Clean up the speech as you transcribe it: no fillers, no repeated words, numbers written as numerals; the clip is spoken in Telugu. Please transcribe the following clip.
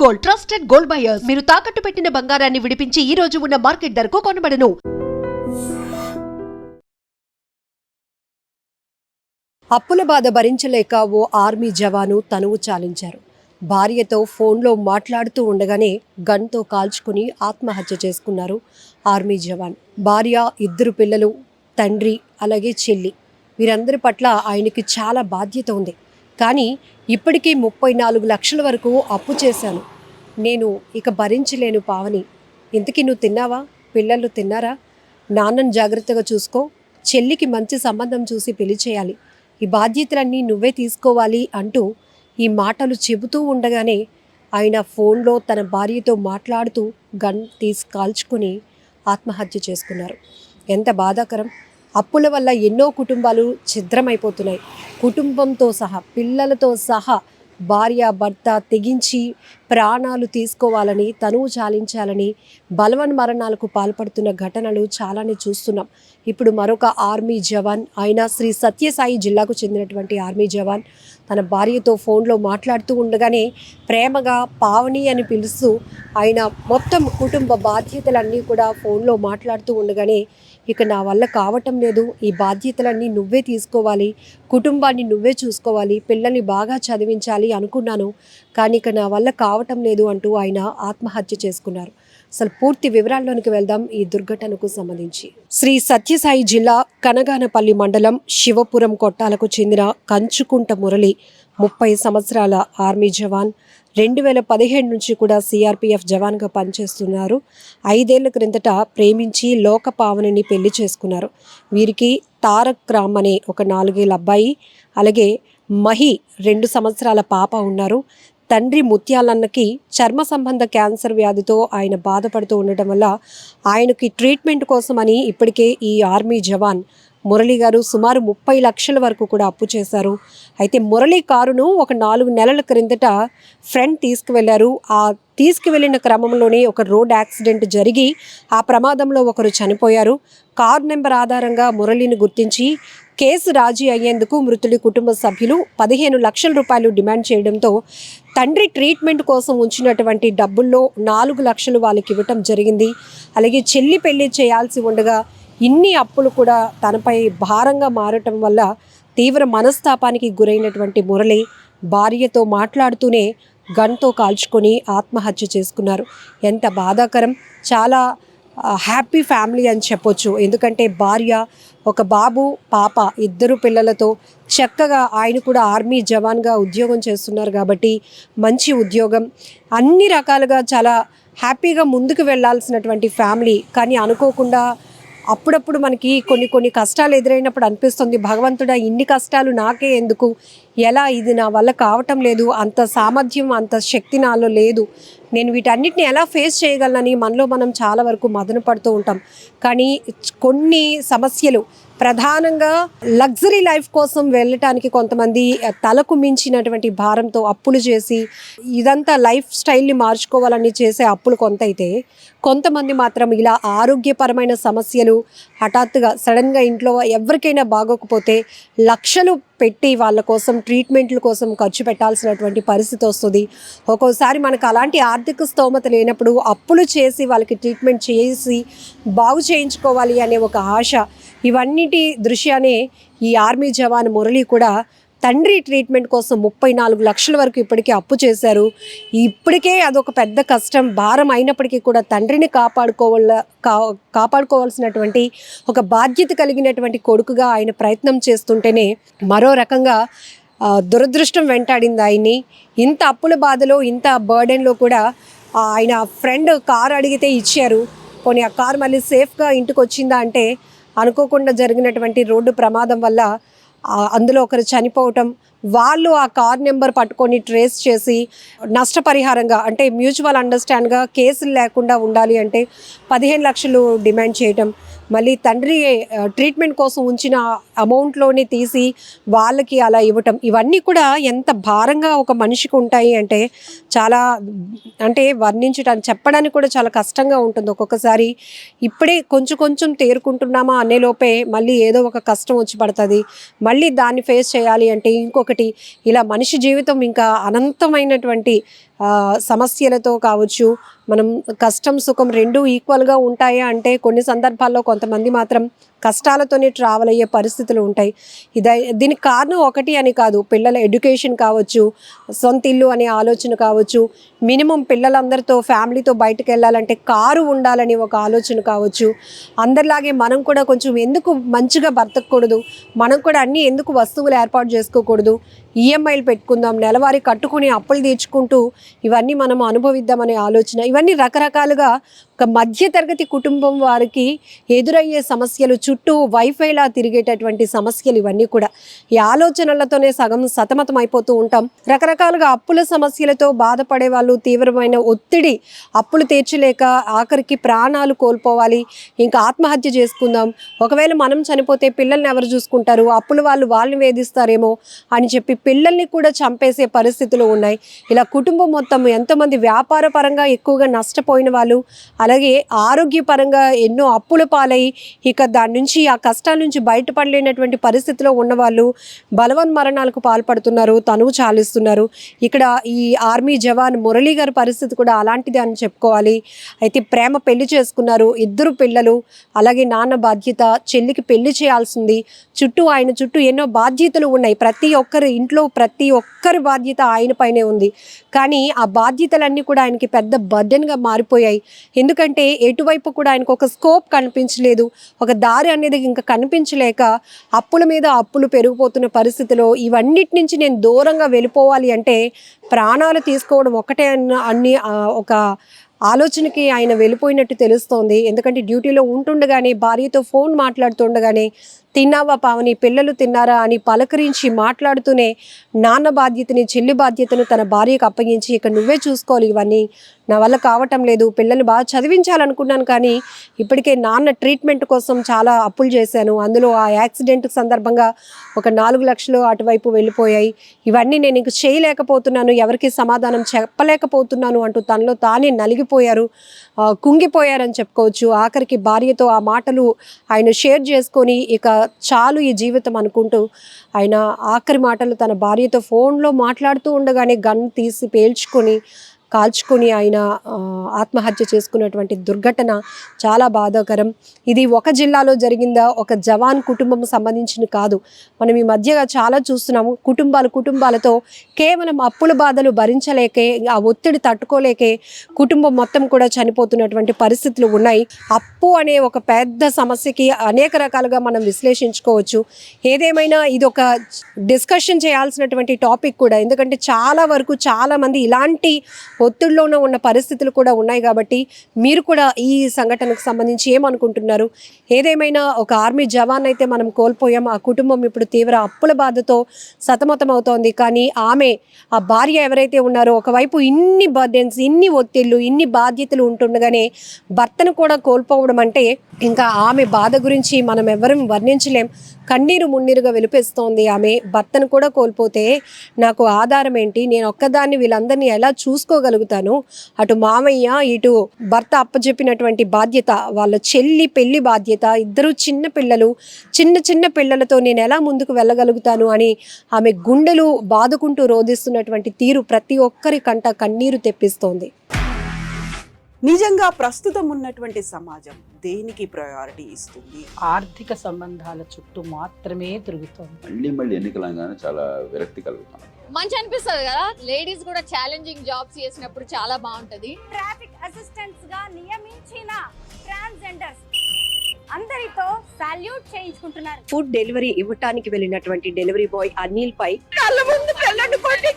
Gold, trusted gold buyers. మీరు తాకట్టు పెట్టిన బంగారాన్ని విడిపించి ఈ రోజు ఉన్న మార్కెట్ ధరకు కొనబడను. అప్పుల బాధ భరించలేక ఓ ఆర్మీ జవాను తనువు చాలించారు. భార్యతో ఫోన్లో మాట్లాడుతూ ఉండగానే గన్తో కాల్చుకుని ఆత్మహత్య చేసుకున్నారు ఆర్మీ జవాన్. భార్య, 2 పిల్లలు, తండ్రి, అలాగే చెల్లి, వీరందరి పట్ల ఆయనకి చాలా బాధ్యత ఉంది. కానీ ఇప్పటికీ 34 లక్షల వరకు అప్పు చేశాను, నేను ఇక భరించలేను పావని. ఇంతకీ నువ్వు తిన్నావా? పిల్లలు తిన్నారా? నాన్నను జాగ్రత్తగా చూసుకో, చెల్లికి మంచి సంబంధం చూసి పెళ్లి చేయాలి, ఈ బాధ్యతలన్నీ నువ్వే తీసుకోవాలి అంటూ ఈ మాటలు చెబుతూ ఉండగానే ఆయన ఫోన్లో తన భార్యతో మాట్లాడుతూ గన్ తీసి కాల్చుకొని ఆత్మహత్య చేసుకున్నారు. ఎంత బాధాకరం! అప్పుల వల్ల ఎన్నో కుటుంబాలు ఛిద్రమైపోతున్నాయి. కుటుంబంతో సహా, పిల్లలతో సహా భార్య భర్త తెగించి ప్రాణాలు తీసుకోవాలని, తనువు చాలించాలని బలవన్మరణాలకు పాల్పడుతున్న ఘటనలు చాలానే చూస్తున్నాం. ఇప్పుడు మరొక ఆర్మీ జవాన్, ఆయన శ్రీ సత్యసాయి జిల్లాకు చెందినటువంటి ఆర్మీ జవాన్, తన భార్యతో ఫోన్లో మాట్లాడుతూ ఉండగానే ప్రేమగా పావని అని పిలుస్తూ ఆయన మొత్తం కుటుంబ బాధ్యతలన్నీ కూడా ఫోన్లో మాట్లాడుతూ ఉండగానే, ఇక నా వల్ల కావటం లేదు, ఈ బాధ్యతలన్నీ నువ్వే తీసుకోవాలి, కుటుంబాన్ని నువ్వే చూసుకోవాలి, పిల్లల్ని బాగా చదివించాలి అనుకున్నాను, కానీ ఇక నా వల్ల కావటం లేదు అంటూ ఆయన ఆత్మహత్య చేసుకున్నారు. అసలు పూర్తి వివరాల్లోనికి వెళ్దాం ఈ దుర్ఘటనకు సంబంధించి. శ్రీ సత్యసాయి జిల్లా కనగానపల్లి మండలం శివపురం కొట్టాలకు చెందిన కంచుకుంట మురళి 30 సంవత్సరాల ఆర్మీ జవాన్. 2017 నుంచి కూడా సిఆర్పిఎఫ్ జవాన్గా పనిచేస్తున్నారు. 5 ఏళ్ల క్రిందట ప్రేమించి లోకపావనిని పెళ్లి చేసుకున్నారు. వీరికి తారక్ రామ్ అనే ఒక 4 ఏళ్ల అబ్బాయి, అలాగే మహి 2 సంవత్సరాల పాప ఉన్నారు. తండ్రి ముత్యాలన్నకి చర్మ సంబంధ క్యాన్సర్ వ్యాధితో ఆయన బాధపడుతూ ఉండటం వల్ల ఆయనకి ట్రీట్మెంట్ కోసమని ఇప్పటికే ఈ ఆర్మీ జవాన్ మురళి గారు సుమారు 30 లక్షల వరకు కూడా అప్పు చేశారు. అయితే మురళి కారును ఒక 4 నెలల క్రిందట ఫ్రెండ్ తీసుకువెళ్లారు. ఆ తీసుకువెళ్ళిన క్రమంలోనే ఒక రోడ్ యాక్సిడెంట్ జరిగి ఆ ప్రమాదంలో ఒకరు చనిపోయారు. కార్ నెంబర్ ఆధారంగా మురళిని గుర్తించి కేసు రాజీ అయ్యేందుకు మృతుడి కుటుంబ సభ్యులు 15 లక్షల రూపాయలు డిమాండ్ చేయడంతో తండ్రి ట్రీట్మెంట్ కోసం ఉంచినటువంటి డబ్బుల్లో 4 లక్షలు వాళ్ళకి ఇవ్వటం జరిగింది. అలాగే చెల్లి పెళ్లి చేయాల్సి ఉండగా ఇన్ని అప్పులు కూడా తనపై భారంగా మారటం వల్ల తీవ్ర మనస్తాపానికి గురైనటువంటి మురళి భార్యతో మాట్లాడుతూనే గన్తో కాల్చుకొని ఆత్మహత్య చేసుకున్నారు. ఎంత బాధాకరం! చాలా హ్యాపీ ఫ్యామిలీ అని చెప్పొచ్చు. ఎందుకంటే భార్య, ఒక బాబు, పాప, 2 పిల్లలతో చక్కగా ఆయన కూడా ఆర్మీ జవాన్గా ఉద్యోగం చేస్తున్నారు కాబట్టి మంచి ఉద్యోగం, అన్ని రకాలుగా చాలా హ్యాపీగా ముందుకు వెళ్ళాల్సినటువంటి ఫ్యామిలీ. కానీ అనుకోకుండా అప్పుడప్పుడు మనకి కొన్ని కష్టాలు ఎదురైనప్పుడు అనిపిస్తుంది, భగవంతుడా ఇన్ని కష్టాలు నాకే ఎందుకు, ఎలా, ఇది నా వల్ల కావటం లేదు, అంత సామర్థ్యం అంత శక్తి నాలో లేదు, నేను వీటన్నిటిని ఎలా ఫేస్ చేయగలనని మనలో మనం చాలా వరకు మదన పడుతూ ఉంటాం. కానీ కొన్ని సమస్యలు, ప్రధానంగా లగ్జరీ లైఫ్ కోసం వెళ్ళటానికి కొంతమంది తలకు మించినటువంటి భారంతో అప్పులు చేసి ఇదంతా లైఫ్ స్టైల్ని మార్చుకోవాలని చేసే అప్పులు కొంత అయితే, కొంతమంది మాత్రం ఇలా ఆరోగ్యపరమైన సమస్యలు హఠాత్తుగా సడన్గా ఇంట్లో ఎవరికైనా బాగోకపోతే లక్షలు పెట్టి వాళ్ళ కోసం ట్రీట్మెంట్ల కోసం ఖర్చు పెట్టాల్సినటువంటి పరిస్థితి వస్తుంది. ఒక్కోసారి మనకు అలాంటి ఆర్థిక స్తోమత లేనప్పుడు అప్పులు చేసి వాళ్ళకి ట్రీట్మెంట్ చేసి బాగు చేయించుకోవాలి అనే ఒక ఆశ, ఇవన్నిటి దృశ్యానే ఈ ఆర్మీ జవాన్ మురళి కూడా తండ్రి ట్రీట్మెంట్ కోసం 34 లక్షల వరకు ఇప్పటికే అప్పు చేశారు. ఇప్పటికే అదొక పెద్ద కష్టం, భారం అయినప్పటికీ కూడా తండ్రిని కాపాడుకోవాల్సినటువంటి ఒక బాధ్యత కలిగినటువంటి కొడుకుగా ఆయన ప్రయత్నం చేస్తుంటేనే మరో రకంగా దురదృష్టం వెంటాడింది ఆయన్ని. ఇంత అప్పుల బాధలో, ఇంత బర్డెన్లో కూడా ఆయన ఫ్రెండ్ కారు అడిగితే ఇచ్చారు. పోనీ ఆ కారు మళ్ళీ సేఫ్గా ఇంటికి వచ్చిందా అంటే, అనుకోకుండా జరిగినటువంటి రోడ్డు ప్రమాదం వల్ల అందులో ఒకరు చనిపోవటం, వాళ్ళు ఆ కార్ నెంబర్ పట్టుకొని ట్రేస్ చేసి నష్టపరిహారంగా, అంటే మ్యూచువల్ అండర్స్టాండ్గా కేసులు లేకుండా ఉండాలి అంటే 15 లక్షలు డిమాండ్ చేయటం, మళ్ళీ తండ్రి ట్రీట్మెంట్ కోసం ఉంచిన అమౌంట్లోనే తీసి వాళ్ళకి అలా ఇవ్వటం, ఇవన్నీ కూడా ఎంత భారంగా ఒక మనిషికి ఉంటాయి అంటే చాలా, అంటే వర్ణించడానికి, చెప్పడానికి కూడా చాలా కష్టంగా ఉంటుంది ఒక్కొక్కసారి. ఇప్పుడే కొంచెం తేరుకుంటున్నామా అనేలోపే మళ్ళీ ఏదో ఒక కష్టం వచ్చి పడుతుంది, మళ్ళీ దాన్ని ఫేస్ చేయాలి అంటే ఇంకొకటి, ఇలా మనిషి జీవితం ఇంకా అనంతమైనటువంటి సమస్యలతో కావచ్చు, మనం కష్టం సుఖం రెండూ ఈక్వల్గా ఉంటాయా అంటే కొన్ని సందర్భాల్లో కొంతమంది మాత్రం కష్టాలతోనే ట్రావెల్ అయ్యే పరిస్థితులు ఉంటాయి. దీనికి కారణం ఒకటి అని కాదు, పిల్లల ఎడ్యుకేషన్ కావచ్చు, సొంత ఇల్లు అనే ఆలోచన కావచ్చు, మినిమం పిల్లలందరితో ఫ్యామిలీతో బయటకు వెళ్ళాలంటే కారు ఉండాలని ఒక ఆలోచన కావచ్చు. అందరిలాగే మనం కూడా కొంచెం ఎందుకు మంచిగా బ్రతకూడదు, మనం కూడా అన్నీ ఎందుకు వస్తువులు ఏర్పాటు చేసుకోకూడదు, ఈఎంఐలు పెట్టుకుందాం, నెలవారీ కట్టుకుని అప్పులు తీర్చుకుంటూ ఇవన్నీ మనం అనుభవిద్దామనే ఆలోచన. ఇవన్నీ రకరకాలుగా ఒక మధ్యతరగతి కుటుంబం వారికి ఎదురయ్యే సమస్యలు, చుట్టూ వైఫైలా తిరిగేటటువంటి సమస్యలు, ఇవన్నీ కూడా ఈ ఆలోచనలతోనే సగం సతమతం అయిపోతూ ఉంటాం. రకరకాలుగా అప్పుల సమస్యలతో బాధపడే వాళ్ళు, తీవ్రమైన ఒత్తిడి, అప్పులు తీర్చలేక ఆఖరికి ప్రాణాలు కోల్పోవాలి, ఇంకా ఆత్మహత్య చేసుకుందాం, ఒకవేళ మనం చనిపోతే పిల్లల్ని ఎవరు చూసుకుంటారు, అప్పుల వాళ్ళు వాళ్ళని వేధిస్తారేమో అని చెప్పి పిల్లల్ని కూడా చంపేసే పరిస్థితులు ఉన్నాయి. ఇలా కుటుంబం మొత్తం ఎంతోమంది వ్యాపార పరంగా ఎక్కువగా నష్టపోయిన వాళ్ళు, అలాగే ఆరోగ్యపరంగా ఎన్నో అప్పుల పాలై ఇక దాని నుంచి ఆ కష్టాల నుంచి బయటపడలేనటువంటి పరిస్థితిలో ఉన్నవాళ్ళు బలవన్మరణాలకు పాల్పడుతున్నారు, తనువు చాలిస్తున్నారు. ఇక్కడ ఈ ఆర్మీ జవాన్ మురళీ గారి పరిస్థితి కూడా అలాంటిది అని చెప్పుకోవాలి. అయితే ప్రేమ పెళ్లి చేసుకున్నారు, 2 పిల్లలు, అలాగే నాన్న బాధ్యత, చెల్లికి పెళ్లి చేయాల్సింది, ఆయన చుట్టూ ఎన్నో బాధ్యతలు ఉన్నాయి. ప్రతి ఒక్కరి ఇంట్లో ప్రతి ఒక్కరి బాధ్యత ఆయన పైనే ఉంది. కానీ ఆ బాధ్యతలన్నీ కూడా ఆయనకి పెద్ద బర్డెన్గా మారిపోయాయి. ఎందుకంటే ఎటువైపు కూడా ఆయనకు ఒక స్కోప్ కనిపించలేదు, ఒక దారి అనేది ఇంకా కనిపించలేక అప్పుల మీద అప్పులు పెరిగిపోతున్న పరిస్థితిలో ఇవన్నిటి నుంచి నేను దూరంగా వెళ్ళిపోవాలి అంటే ప్రాణాలు తీసుకోవడం ఒకటే అన్ని ఒక ఆలోచనకి ఆయన వెళ్ళిపోయినట్టు తెలుస్తోంది. ఎందుకంటే డ్యూటీలో ఉంటుండగానే భార్యతో ఫోన్ మాట్లాడుతుండగానే తిన్నావా పావని, పిల్లలు తిన్నారా అని పలకరించి మాట్లాడుతూనే నాన్న బాధ్యతని, చెల్లి బాధ్యతను తన భార్యకు అప్పగించి ఇక నువ్వే చూసుకోవాలి, ఇవన్నీ నా వల్ల కావటం లేదు, పిల్లల్ని బాగా చదివించాలనుకున్నాను కానీ ఇప్పటికే నాన్న ట్రీట్మెంట్ కోసం చాలా అప్పులు చేశాను, అందులో ఆ యాక్సిడెంట్ సందర్భంగా ఒక 4 లక్షలు అటువైపు వెళ్ళిపోయాయి, ఇవన్నీ నేను ఇంక చేయలేకపోతున్నాను, ఎవరికి సమాధానం చెప్పలేకపోతున్నాను అంటూ తనలో తానే నలిగిపోయారు, కుంగిపోయారని చెప్పుకోవచ్చు. ఆఖరికి భార్యతో ఆ మాటలు ఆయన షేర్ చేసుకొని ఇక చాలు ఈ జీవితం అనుకుంటూ ఆయన ఆఖరి మాటలు తన భార్యతో ఫోన్లో మాట్లాడుతూ ఉండగానే గన్ తీసి కాల్చుకొని ఆయన ఆత్మహత్య చేసుకున్నటువంటి దుర్ఘటన చాలా బాధాకరం. ఇది ఒక జిల్లాలో జరిగిందా, ఒక జవాన్ కుటుంబం సంబంధించిన కాదు, మనం ఈ మధ్యగా చాలా చూస్తున్నాము. కుటుంబాలతో కేవలం అప్పుల బాధలు భరించలేకే, ఆ ఒత్తిడి తట్టుకోలేకే కుటుంబం మొత్తం కూడా చనిపోతున్నటువంటి పరిస్థితులు ఉన్నాయి. అప్పు అనే ఒక పెద్ద సమస్యకి అనేక రకాలుగా మనం విశ్లేషించుకోవచ్చు. ఏదేమైనా ఇది ఒక డిస్కషన్ చేయాల్సినటువంటి టాపిక్ కూడా, ఎందుకంటే చాలా వరకు చాలామంది ఇలాంటి ఒత్తిడిలోనే ఉన్న పరిస్థితులు కూడా ఉన్నాయి. కాబట్టి మీరు కూడా ఈ సంఘటనకు సంబంధించి ఏమనుకుంటున్నారు? ఏదేమైనా ఒక ఆర్మీ జవాన్ అయితే మనం కోల్పోయాం. ఆ కుటుంబం ఇప్పుడు తీవ్ర అప్పుల బాధతో సతమతం అవుతోంది. కానీ ఆ భార్య ఎవరైతే ఉన్నారో, ఒకవైపు ఇన్ని బర్డెన్స్, ఇన్ని ఒత్తిళ్ళు, ఇన్ని బాధ్యతలు ఉంటుండగానే భర్తను కూడా కోల్పోవడం అంటే ఇంకా ఆమె బాధ గురించి మనం ఎవరం వర్ణించలేం. కన్నీరు మున్నీరుగా వెలిపేస్తోంది. ఆమె భర్తను కూడా కోల్పోతే నాకు ఆధారం ఏంటి, నేను ఒక్కదాన్ని వీళ్ళందరినీ ఎలా చూసుకోగలుగుతాను, అటు మామయ్య, ఇటు భర్త అప్పచెప్పినటువంటి బాధ్యత, వాళ్ళ చెల్లి పెళ్లి బాధ్యత, 2 చిన్న పిల్లలతో నేను ఎలా ముందుకు వెళ్ళగలుగుతాను అని ఆమె గుండెలు బాదుకుంటూ రోధిస్తున్నటువంటి తీరు ప్రతి ఒక్కరి కంట కన్నీరు తెప్పిస్తోంది. నిజంగా ప్రస్తుతం ఉన్నటువంటి సమాజం దేనికి ప్రయారిటీ ఇస్తుంది? ఆర్థిక సంబంధాల చుట్టూ మాత్రమే తిరుగుతోంది. మళ్ళీ ఎన్నికలంగానే చాలా విరక్తి కలుగుతాం. మంచి అనిపిస్తుంది కదా, లేడీస్ కూడా ఛాలెంజింగ్ జాబ్స్ చేసినప్పుడు చాలా బాగుంటది. ట్రాఫిక్ అసిస్టెంట్స్ గా నియమించిన ట్రాన్స్జెండర్స్ అందరితో సాల్యూట్ చేయించుకుంటున్నారు. ఫుడ్ డెలివరీ ఇవ్వటానికి వెళ్ళినటువంటి డెలివరీ బాయ్ అనిల్ పై కళ్ళ ముందు పిల్లల్ని కొట్టి